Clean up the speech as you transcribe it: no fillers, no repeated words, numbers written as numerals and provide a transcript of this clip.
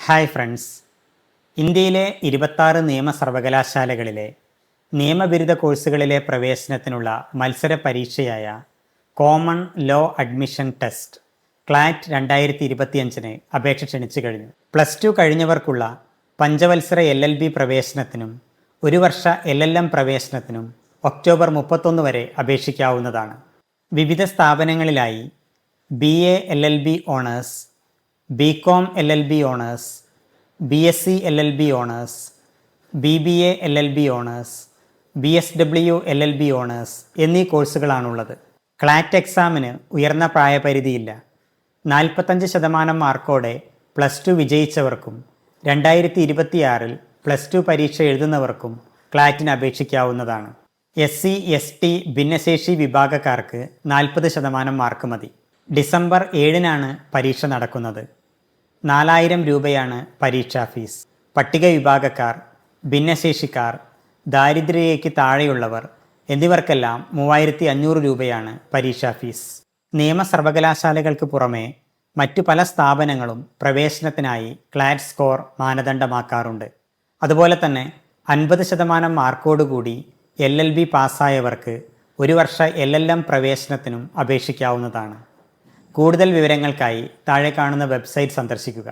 Hi friends, ഇന്ത്യയിലെ 26 നിയമ സർവകലാശാലകളിലെ നിയമബിരുദ കോഴ്സുകളിലെ പ്രവേശനത്തിനുള്ള മത്സര പരീക്ഷയായ കോമൺ ലോ അഡ്മിഷൻ ടെസ്റ്റ് ക്ലാറ്റ് 2025 അപേക്ഷ ക്ഷണിച്ചു കഴിഞ്ഞു. +2 കഴിഞ്ഞവർക്കുള്ള പഞ്ചവത്സര LLB പ്രവേശനത്തിനും ഒരു വർഷ LLM പ്രവേശനത്തിനും ഒക്ടോബർ 31 വരെ അപേക്ഷിക്കാവുന്നതാണ്. വിവിധ സ്ഥാപനങ്ങളിലായി BA LLB honours, BCom LLB honours, BSc LLB honours, BBA LLB honours, BSW LLB honours എന്നീ കോഴ്സുകളാണുള്ളത്. ക്ലാറ്റ് എക്സാമിന് ഉയർന്ന പ്രായപരിധിയില്ല. 45% മാർക്കോടെ +2 വിജയിച്ചവർക്കും 2026 +2 പരീക്ഷ എഴുതുന്നവർക്കും ക്ലാറ്റിന് അപേക്ഷിക്കാവുന്നതാണ്. SC ST ഭിന്നശേഷി വിഭാഗക്കാർക്ക് 40% മാർക്ക് മതി. ഡിസംബർ 7 പരീക്ഷ നടക്കുന്നത്. 4000 രൂപയാണ് പരീക്ഷാ ഫീസ്. പട്ടിക വിഭാഗക്കാർ, ഭിന്നശേഷിക്കാർ, ദാരിദ്ര്യരേഖയ്ക്ക് താഴെയുള്ളവർ എന്നിവർക്കെല്ലാം 3500 രൂപയാണ് പരീക്ഷാ ഫീസ്. നിയമ സർവകലാശാലകൾക്ക് പുറമെ മറ്റു പല സ്ഥാപനങ്ങളും പ്രവേശനത്തിനായി ക്ലാറ്റ് സ്കോർ മാനദണ്ഡമാക്കാറുണ്ട്. അതുപോലെ തന്നെ 50% മാർക്കോടുകൂടി LLB പാസ്സായവർക്ക് ഒരു വർഷ LLM പ്രവേശനത്തിനും അപേക്ഷിക്കാവുന്നതാണ്. കൂടുതൽ വിവരങ്ങൾക്കായി താഴെ കാണുന്ന വെബ്സൈറ്റ് സന്ദർശിക്കുക.